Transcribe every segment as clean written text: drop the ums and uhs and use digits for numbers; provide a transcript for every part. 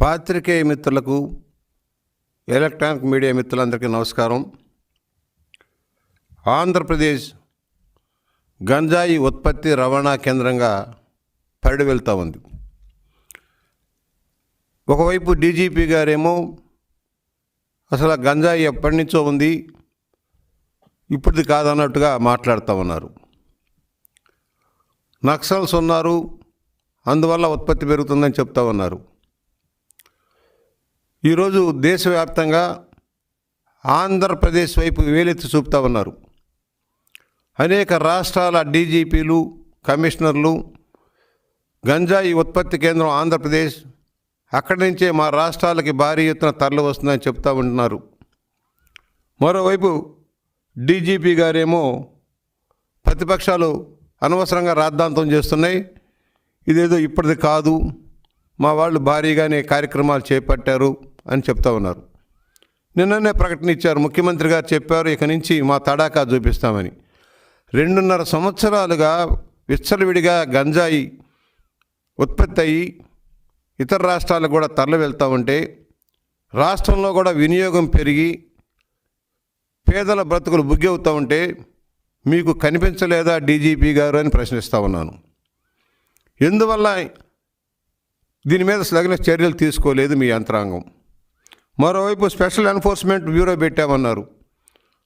పాత్రికేయ మిత్రులకు electronic media మిత్రులందరికీ నమస్కారం. ఆంధ్రప్రదేశ్ గంజాయి ఉత్పత్తి రవాణా కేంద్రంగా పరిడి వెళ్తూ ఉంది. ఒకవైపు డీజీపీ గారేమో అసలు గంజాయి ఎప్పటి నుంచో ఉంది, ఇప్పటిది కాదన్నట్టుగా మాట్లాడుతూ ఉన్నారు. నక్సల్స్ ఉన్నారు, అందువల్ల ఉత్పత్తి పెరుగుతుందని చెప్తా ఉన్నారు. ఈరోజు దేశవ్యాప్తంగా ఆంధ్రప్రదేశ్ వైపు వేలెత్తి చూపుతూ ఉన్నారు. అనేక రాష్ట్రాల డీజీపీలు, కమిషనర్లు గంజాయి ఉత్పత్తి కేంద్రం ఆంధ్రప్రదేశ్, అక్కడి నుంచే మా రాష్ట్రాలకి భారీ ఎత్తున తరలి వస్తుందని చెప్తూ ఉంటున్నారు. మరోవైపు డీజీపీ గారేమో ప్రతిపక్షాలు అనవసరంగా రాద్ధాంతం చేస్తున్నాయి, ఇదేదో ఇప్పటిది కాదు, మా వాళ్ళు భారీగానే కార్యక్రమాలు చేపట్టారు అని చెప్తా ఉన్నారు. నిన్ననే ప్రకటన ఇచ్చారు, ముఖ్యమంత్రి గారు చెప్పారు, ఇక నుంచి మా తడాకా చూపిస్తామని. 2.5 సంవత్సరాలుగా విచ్చలవిడిగా గంజాయి ఉత్పత్తి అయ్యి ఇతర రాష్ట్రాలకు కూడా తరలి వెళ్తూ ఉంటే, రాష్ట్రంలో కూడా వినియోగం పెరిగి పేదల బ్రతుకులు బుగ్గవుతూ ఉంటే మీకు కనిపించలేదా డీజీపీ గారు అని ప్రశ్నిస్తూ ఉన్నాను. ఎందువల్ల దీని మీద తగిన చర్యలు తీసుకోలేదు మీ యంత్రాంగం? మరోవైపు స్పెషల్ ఎన్ఫోర్స్మెంట్ బ్యూరో పెట్టామన్నారు,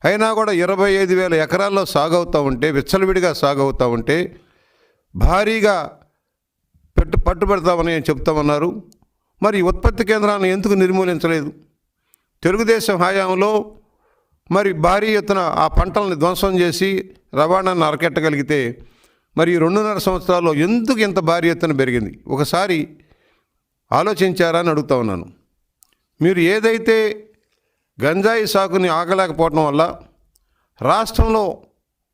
అయినా కూడా 25,000 ఎకరాల్లో సాగవుతూ ఉంటే, విచ్చలవిడిగా సాగవుతూ ఉంటే భారీగా పట్టుబడతామని చెప్తామన్నారు. మరి ఉత్పత్తి కేంద్రాలను ఎందుకు నిర్మూలించలేదు? తెలుగుదేశం హయాంలో మరి భారీ ఎత్తున ఆ పంటలను ధ్వంసం చేసి రవాణాను అరకెట్టగలిగితే మరి 2.5 సంవత్సరాల్లో ఎందుకు ఇంత భారీ ఎత్తున పెరిగింది? ఒకసారి ఆలోచించారా అని అడుగుతా ఉన్నాను. మీరు ఏదైతే గంజాయి సాగుని ఆగలేకపోవడం వల్ల రాష్ట్రంలో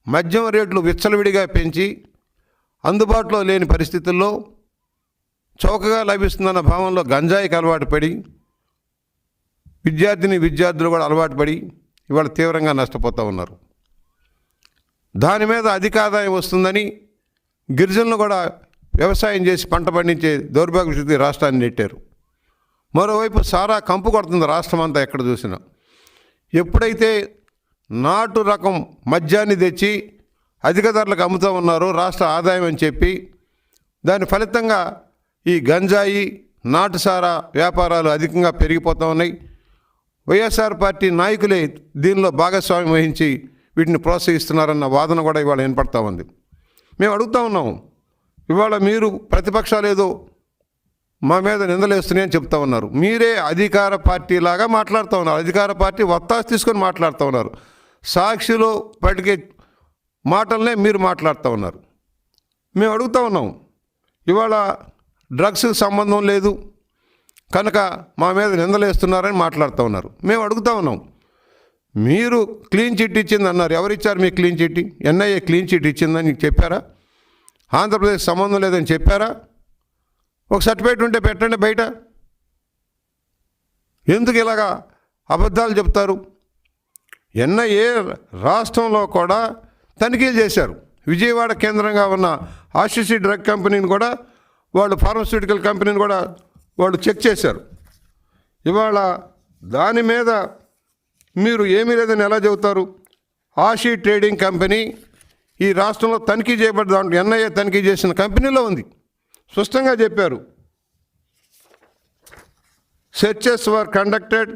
మద్యం రేట్లు విచ్చలవిడిగా పెంచి అందుబాటులో లేని పరిస్థితుల్లో చౌకగా లభిస్తుందన్న భావంలో గంజాయికి అలవాటు పడి విద్యార్థులు కూడా అలవాటు పడి ఇవాళ తీవ్రంగా నష్టపోతూ ఉన్నారు. దాని మీద అధిక ఆదాయం వస్తుందని గిరిజనులు కూడా వ్యవసాయం చేసి పంట పండించే దౌర్భాగ్య స్థితి రాష్ట్రాన్ని నెట్టారు. మరోవైపు సారా కంపు కొడుతుంది రాష్ట్రం అంతా ఎక్కడ చూసినా. ఎప్పుడైతే నాటు రకం మద్యాన్ని తెచ్చి అధిక ధరలకు అమ్ముతూ ఉన్నారో రాష్ట్ర ఆదాయం అని చెప్పి, దాని ఫలితంగా ఈ గంజాయి నాటు సారా వ్యాపారాలు అధికంగా పెరిగిపోతూ ఉన్నాయి. వైఎస్ఆర్ పార్టీ నాయకులే దీనిలో భాగస్వామ్యం వహించి వీటిని ప్రోత్సహిస్తున్నారన్న వాదన కూడా ఇవాళ వినపడతా ఉంది. మేము అడుగుతూ ఉన్నాము, ఇవాళ మీరు ప్రతిపక్షాలు ఏదో మా మీద నిందలేస్తున్నాయని చెప్తా ఉన్నారు. మీరే అధికార పార్టీలాగా మాట్లాడుతూ ఉన్నారు. అధికార పార్టీ వత్తాసు తీసుకొని మాట్లాడుతూ ఉన్నారు. సాక్షిలో పలికే మాటలనే మీరు మాట్లాడుతూ ఉన్నారు. మేము అడుగుతూ ఉన్నాం, ఇవాళ డ్రగ్స్కి సంబంధం లేదు కనుక మా మీద నిందలేస్తున్నారని మాట్లాడుతూ ఉన్నారు. మేము అడుగుతూ ఉన్నాం, మీరు క్లీన్ చిట్ ఇచ్చింది అన్నారు. ఎవరిచ్చారు మీకు clean chit? NIA clean chit ఇచ్చిందని చెప్పారా? ఆంధ్రప్రదేశ్ సంబంధం లేదని చెప్పారా? ఒక సర్టిఫికేట్ ఉంటే పెట్టండి బయట. ఎందుకు ఇలాగా అబద్ధాలు చెప్తారు? ఎన్ఐఏ రాష్ట్రంలో కూడా తనిఖీలు చేశారు. విజయవాడ కేంద్రంగా ఉన్న ఆశిషి డ్రగ్ కంపెనీని కూడా, వాళ్ళు ఫార్మస్యూటికల్ కంపెనీని కూడా వాళ్ళు చెక్ చేశారు. ఇవాళ దాని మీద మీరు ఏమీ లేదని ఎలా చెబుతారు? ఆషి ట్రేడింగ్ కంపెనీ ఈ రాష్ట్రంలో తనిఖీ చేయబడ్డ దాంట్లో ఎన్ఐఏ తనిఖీ చేసిన కంపెనీలో ఉంది. స్పష్టంగా చెప్పారు, searches were conducted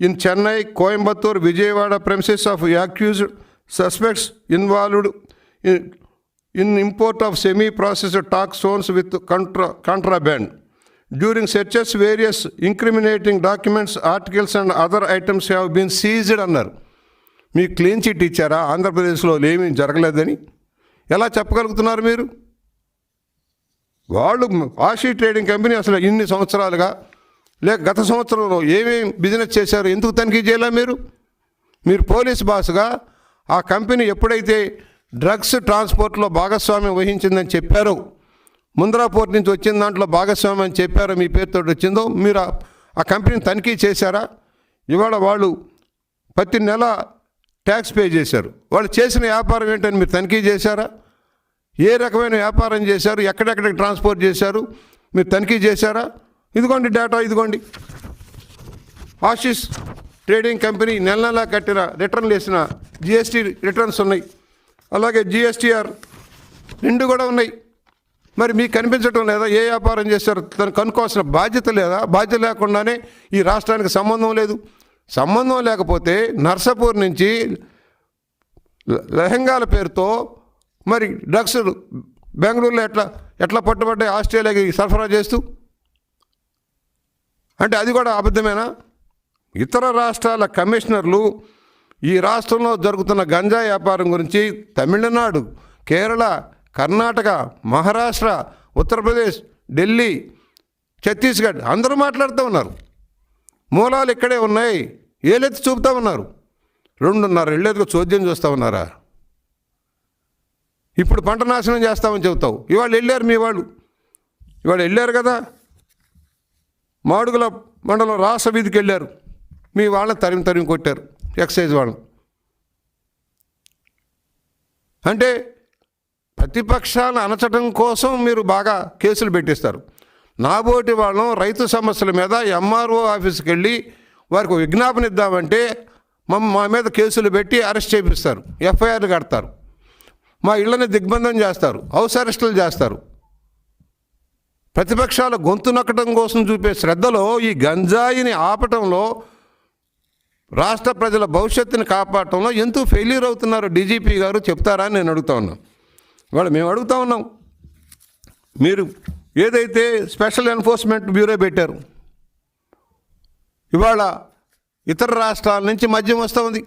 in Chennai, Coimbatore, Vijayawada premises of accused suspects involved in import of semi processed talc stones with contraband. During searches various incriminating documents, articles and other items have been seized అన్నారు. మీకు clean chit ఇచ్చారా? ఆంధ్రప్రదేశ్లో ఏమీ జరగలేదని ఎలా చెప్పగలుగుతున్నారు మీరు? వాళ్ళు Ashi trading company అసలు ఇన్ని సంవత్సరాలుగా లేక గత సంవత్సరంలో ఏమేమి బిజినెస్ చేశారు? ఎందుకు తనిఖీ చేయాలా మీరు? మీరు పోలీస్ బాస్గా ఆ కంపెనీ ఎప్పుడైతే డ్రగ్స్ ట్రాన్స్పోర్ట్లో భాగస్వామ్యం వహించిందని చెప్పారో, ముంద్రా పోర్ట్ నుంచి వచ్చిన దాంట్లో భాగస్వామ్యం అని చెప్పారో, మీ పేరుతో వచ్చిందో, మీరు ఆ కంపెనీని తనిఖీ చేశారా? ఇవాళ వాళ్ళు ప్రతి నెల ట్యాక్స్ పే చేశారు. వాళ్ళు చేసిన వ్యాపారం ఏంటని మీరు తనిఖీ చేశారా? ఏ రకమైన వ్యాపారం చేశారు, ఎక్కడెక్కడికి ట్రాన్స్పోర్ట్ చేశారు మీరు తనిఖీ చేశారా? ఇదిగోండి డేటా, ఇదిగోండి ఆశిష్ ట్రేడింగ్ కంపెనీ నెల నెలా కట్టిన రిటర్న్లు వేసిన జిఎస్టీ రిటర్న్స్ ఉన్నాయి, అలాగే జిఎస్టీఆర్ 2 కూడా ఉన్నాయి. మరి మీకు కనిపించడం లేదా? ఏ వ్యాపారం చేశారో దాన్ని కనుక్కోవాల్సిన బాధ్యత లేదా? బాధ్యత లేకుండానే ఈ రాష్ట్రానికి సంబంధం లేదు. సంబంధం లేకపోతే నర్సాపూర్ నుంచి లెహంగాల పేరుతో మరి డ్రగ్స్ బెంగళూరులో ఎట్లా పట్టుబడ్డాయి ఆస్ట్రేలియాకి సరఫరా చేస్తూ, అంటే అది కూడా అబద్ధమేనా? ఇతర రాష్ట్రాల కమిషనర్లు ఈ రాష్ట్రంలో జరుగుతున్న గంజాయి వ్యాపారం గురించి తమిళనాడు, కేరళ, కర్ణాటక, మహారాష్ట్ర, ఉత్తరప్రదేశ్, ఢిల్లీ, ఛత్తీస్గఢ్ అందరూ మాట్లాడుతూ ఉన్నారు. మూలాలు ఇక్కడే ఉన్నాయి, ఏలెత్తి చూపుతూ ఉన్నారు. 2.5 ఏళ్ళెత్తుకు చోద్యం చూస్తూ ఉన్నారా? ఇప్పుడు పంట నాశనం చేస్తామని చెబుతావు. ఇవాళ వెళ్ళారు మీ వాళ్ళు, ఇవాళ వెళ్ళారు కదా, మాడుగుల మండలం రాష్ట్ర వీధికి వెళ్ళారు. మీ వాళ్ళని తరిమి కొట్టారు, ఎక్సైజ్ వాళ్ళని. అంటే ప్రతిపక్షాలను అణచడం కోసం మీరు బాగా కేసులు పెట్టిస్తారు. నాబోటి వాళ్ళం రైతు సమస్యల మీద ఎంఆర్ఓ ఆఫీస్కి వెళ్ళి వారికి విజ్ఞాపన ఇద్దామంటే మా మీద కేసులు పెట్టి అరెస్ట్ చేపిస్తారు, ఎఫ్ఐఆర్లు కడతారు, మా ఇళ్లని దిగ్బంధం చేస్తారు, హౌస్ అరెస్టులు చేస్తారు. ప్రతిపక్షాల గొంతు నొక్కడం కోసం చూపే శ్రద్ధలో ఈ గంజాయిని ఆపటంలో, రాష్ట్ర ప్రజల భవిష్యత్తుని కాపాడటంలో ఎందుకు ఫెయిల్యూర్ అవుతున్నారు డీజీపీ గారు చెప్తారా అని నేను అడుగుతా ఉన్నాను. ఇవాళ మేము అడుగుతా ఉన్నాం, మీరు ఏదైతే స్పెషల్ ఎన్ఫోర్స్మెంట్ బ్యూరో పెట్టారు, ఇవాళ ఇతర రాష్ట్రాల నుంచి మద్యం వస్తూ ఉంది.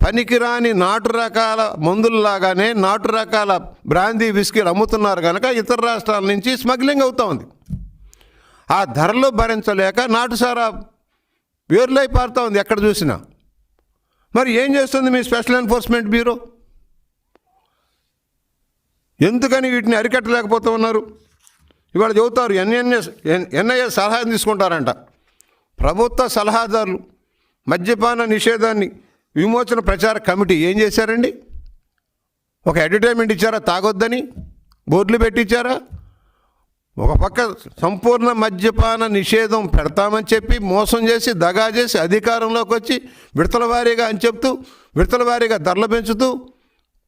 పనికిరాని నాటు రకాల మందులలాగానే నాటు రకాల బ్రాందీ విస్కీలు అమ్ముతున్నారు కనుక ఇతర రాష్ట్రాల నుంచి స్మగ్లింగ్ అవుతూ ఉంది. ఆ ధరలు భరించలేక నాటుసారా వేర్లై పారుతూ ఉంది ఎక్కడ చూసినా. మరి ఏం చేస్తుంది మీ స్పెషల్ ఎన్ఫోర్స్మెంట్ బ్యూరో? ఎందుకని వీటిని అరికట్టలేకపోతూ ఉన్నారు? ఇవాళ చెబుతారు ఎన్ఐఏ సలహా తీసుకుంటారంట. ప్రభుత్వ సలహాదారులు మద్యపాన నిషేధాన్ని విమోచన ప్రచార కమిటీ ఏం చేశారండి? ఒక అడ్వర్టైజ్మెంట్ ఇచ్చారా తాగొద్దని? బోర్డులు పెట్టించారా? ఒక పక్క సంపూర్ణ మద్యపాన నిషేధం పెడతామని చెప్పి మోసం చేసి దగా చేసి అధికారంలోకి వచ్చి విడతల వారీగా అని చెప్తూ విడతల వారీగా ధరలు పెంచుతూ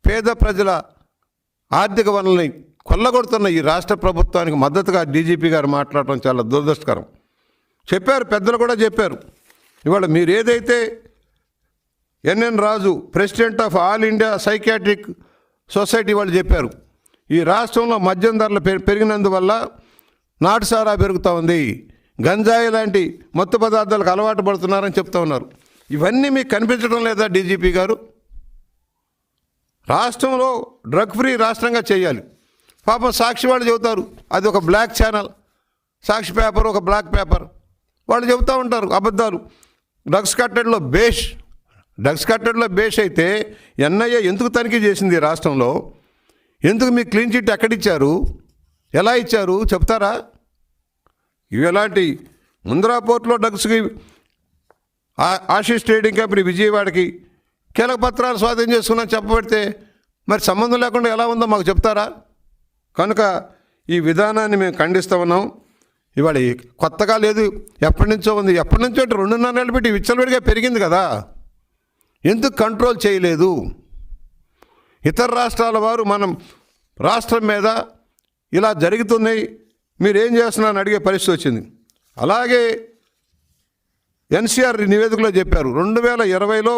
పేద ప్రజల ఆర్థిక వనరుల్ని కొల్లగొడుతున్న ఈ రాష్ట్ర ప్రభుత్వానికి మద్దతుగా డీజీపీ గారు మాట్లాడటం చాలా దురదృష్టకరం. చెప్పారు, పెద్దలు కూడా చెప్పారు. ఇవాళ మీరు ఏదైతే NN Raju president of all India psychiatric society వాళ్ళు చెప్పారు, ఈ రాష్ట్రంలో మద్యం ధరలు పెరిగినందువల్ల నాటుసారా పెరుగుతూ ఉంది, గంజాయి లాంటి మత్తు పదార్థాలకు అలవాటు పడుతున్నారని చెప్తూ ఉన్నారు. ఇవన్నీ మీకు కనిపించడం లేదా డీజీపీ గారు? రాష్ట్రంలో డ్రగ్ ఫ్రీ రాష్ట్రంగా చేయాలి. పాపం సాక్షి వాళ్ళు చెబుతారు అది ఒక బ్లాక్ ఛానల్, సాక్షి పేపర్ ఒక బ్లాక్ పేపర్, వాళ్ళు చెబుతూ ఉంటారు అబద్ధాలు. డ్రగ్స్ కట్టడిలో బేష్ అయితే ఎన్ఐఏ ఎందుకు తనిఖీ చేసింది రాష్ట్రంలో? ఎందుకు మీకు క్లీన్ చిట్ ఎక్కడిచ్చారు, ఎలా ఇచ్చారు చెప్తారా? ఇవి ఎలాంటి ముంద్రా పోర్టులో డ్రగ్స్కి ఆశీష్ ట్రేడింగ్ కంపెనీ విజయవాడకి కీలక పత్రాలు స్వాధీనం చేసుకున్నా చెప్పబడితే మరి సంబంధం లేకుండా ఎలా ఉందో మాకు చెప్తారా? కనుక ఈ విధానాన్ని మేము ఖండిస్తూ ఉన్నాం. ఇవాళ కొత్తగా లేదు, ఎప్పటి నుంచో ఉంది. ఎప్పటి నుంచో 2.5 ఏళ్ళు పెట్టి విచ్చలవిడిగా పెరిగింది కదా, ఎందుకు కంట్రోల్ చేయలేదు? ఇతర రాష్ట్రాల వారు మనం రాష్ట్రం మీద ఇలా జరుగుతున్నాయి మీరేం చేస్తున్నారని అడిగే పరిస్థితి వచ్చింది. అలాగే ఎన్సీఆర్ నివేదికలో చెప్పారు 2020లో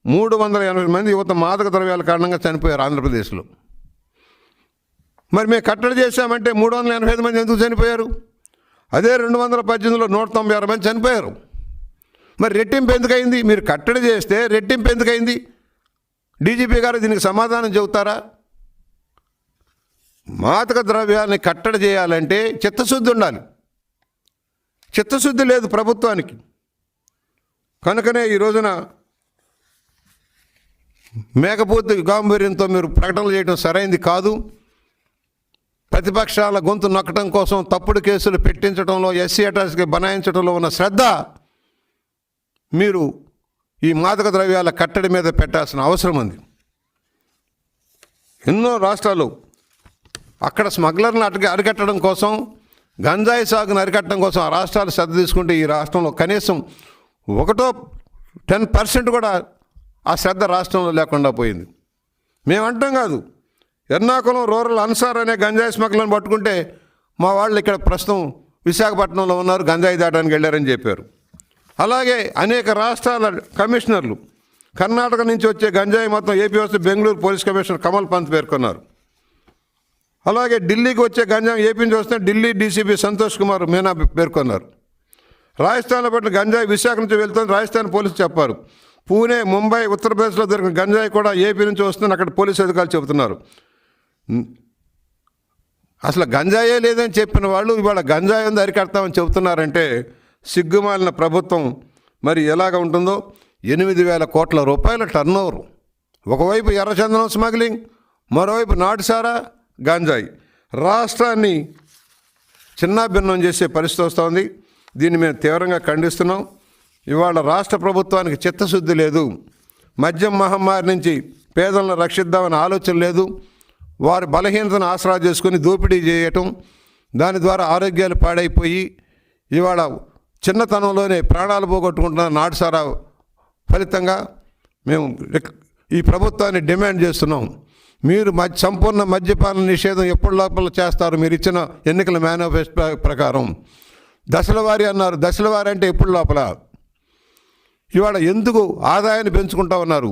380 మంది యువత మాదక ద్రవ్యాల కారణంగా చనిపోయారు ఆంధ్రప్రదేశ్లో. మరి మేము కట్టడి చేశామంటే 385 మంది ఎందుకు చనిపోయారు? అదే 2018లో 196 మంది చనిపోయారు. మరి రెట్టింపు ఎందుకైంది? మీరు కట్టడి చేస్తే రెట్టింపు ఎందుకైంది? డీజీపీ గారు దీనికి సమాధానం చెబుతారా? మాదక ద్రవ్యాన్ని కట్టడి చేయాలంటే చిత్తశుద్ధి ఉండాలి. చిత్తశుద్ధి లేదు ప్రభుత్వానికి. కనుకనే ఈ రోజున మేకపోతు గాంభీర్యంతో మీరు ప్రకటనలు చేయడం సరైంది కాదు. ప్రతిపక్షాల గొంతు నొక్కడం కోసం తప్పుడు కేసులు పెట్టించడంలో, ఎస్సీ అటాచ్కి బనాయించడంలో ఉన్న శ్రద్ధ మీరు ఈ మాదక ద్రవ్యాల కట్టడి మీద పెట్టాల్సిన అవసరం ఉంది. ఎన్నో రాష్ట్రాలు అక్కడ స్మగ్లర్లను అరికట్టడం కోసం గంజాయి సాగును అరికట్టడం కోసం ఆ రాష్ట్రాలు శ్రద్ధ తీసుకుంటే ఈ రాష్ట్రంలో కనీసం 10% కూడా ఆ శ్రద్ధ రాష్ట్రంలో లేకుండా పోయింది. మేము అంటాం కాదు, ఎర్నాకుళం రూరల్ అన్సార్ అనే గంజాయి స్మగ్లర్ని పట్టుకుంటే మా వాళ్ళు ఇక్కడ ప్రస్తుతం విశాఖపట్నంలో ఉన్నారు, గంజాయి దాటానికి వెళ్ళారని చెప్పారు. అలాగే అనేక రాష్ట్రాల కమిషనర్లు కర్ణాటక నుంచి వచ్చే గంజాయి మొత్తం ఏపీ వస్తే బెంగళూరు పోలీస్ కమిషనర్ కమల్ పంత్ పేర్కొన్నారు. అలాగే ఢిల్లీకి వచ్చే గంజాయి ఏపీ నుంచి వస్తే ఢిల్లీ డీసీపీ సంతోష్ కుమార్ మీనా పేర్కొన్నారు. రాజస్థాన్లో పట్టిన గంజాయి విశాఖ నుంచి వెళ్తుంది రాజస్థాన్ పోలీసులు చెప్పారు. పూణే, ముంబై, ఉత్తరప్రదేశ్లో దొరికిన గంజాయి కూడా ఏపీ నుంచి వస్తుందని అక్కడ పోలీసు అధికారులు చెబుతున్నారు. అసలు గంజాయే లేదని చెప్పిన వాళ్ళు ఇవాళ గంజాయి ఉంది అరికడతామని చెబుతున్నారంటే సిగ్గుమాలిన ప్రభుత్వం మరి ఎలాగ ఉంటుందో. 8,000 కోట్ల రూపాయల టర్నోవర్, ఒకవైపు ఎర్రచందనం స్మగ్లింగ్, మరోవైపు నాటుసారా, గంజాయి, రాష్ట్రాన్ని చిన్నాభిన్నం చేసే పరిస్థితి వస్తుంది. దీన్ని మేము తీవ్రంగా ఖండిస్తున్నాం. ఇవాళ రాష్ట్ర ప్రభుత్వానికి చిత్తశుద్ధి లేదు. మద్యం మహమ్మారి నుంచి పేదలను రక్షిద్దామని ఆలోచన లేదు. వారి బలహీనతను ఆసరా చేసుకుని దోపిడీ చేయటం, దాని ద్వారా ఆరోగ్యాలు పాడైపోయి ఇవాళ చిన్నతనంలోనే ప్రాణాలు పోగొట్టుకుంటున్న నాటుసారా ఫలితంగా మేము ఈ ప్రభుత్వాన్ని డిమాండ్ చేస్తున్నాం. మీరు సంపూర్ణ మద్యపాన నిషేధం ఎప్పుడు లోపల చేస్తారు? మీరు ఇచ్చిన ఎన్నికల మేనిఫెస్టో ప్రకారం దశల వారీ అన్నారు. దశల వారీ అంటే ఎప్పుడు లోపల? ఇవాళ ఎందుకు ఆదాయాన్ని పెంచుకుంటా ఉన్నారు?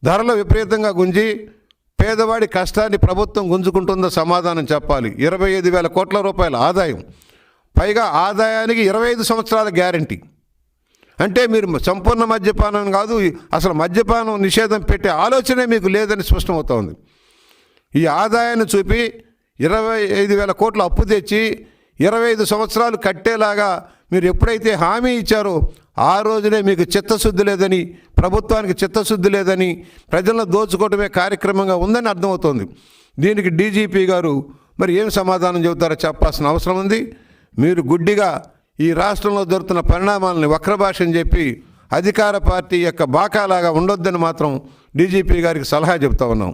ధరలు విపరీతంగా గుంజి పేదవాడి కష్టాన్ని ప్రభుత్వం గుంజుకుంటుందో సమాధానం చెప్పాలి. 25,000 కోట్ల రూపాయల ఆదాయం, పైగా ఆదాయానికి 25 సంవత్సరాల గ్యారంటీ. అంటే మీరు సంపూర్ణ మద్యపానం కాదు, అసలు మద్యపానం నిషేధం పెట్టే ఆలోచనే మీకు లేదని స్పష్టమవుతోంది. ఈ ఆదాయాన్ని చూపి 25,000 కోట్ల అప్పు తెచ్చి 25 సంవత్సరాలు కట్టేలాగా మీరు ఎప్పుడైతే హామీ ఇచ్చారో ఆ రోజునే మీకు చిత్తశుద్ధి లేదని, ప్రభుత్వానికి చిత్తశుద్ధి లేదని, ప్రజలను దోచుకోవడమే కార్యక్రమంగా ఉందని అర్థమవుతోంది. దీనికి డీజీపీ గారు మరి ఏం సమాధానం చెబుతారో చెప్పాల్సిన అవసరం ఉంది. మీరు గుడ్డిగా ఈ రాష్ట్రంలో జరుగుతున్న పరిణామాలని వక్రభాషని చెప్పి అధికార పార్టీ యొక్క బాకాలాగా ఉండొద్దని మాత్రం డీజీపీ గారికి సలహా చెబుతా ఉన్నాం.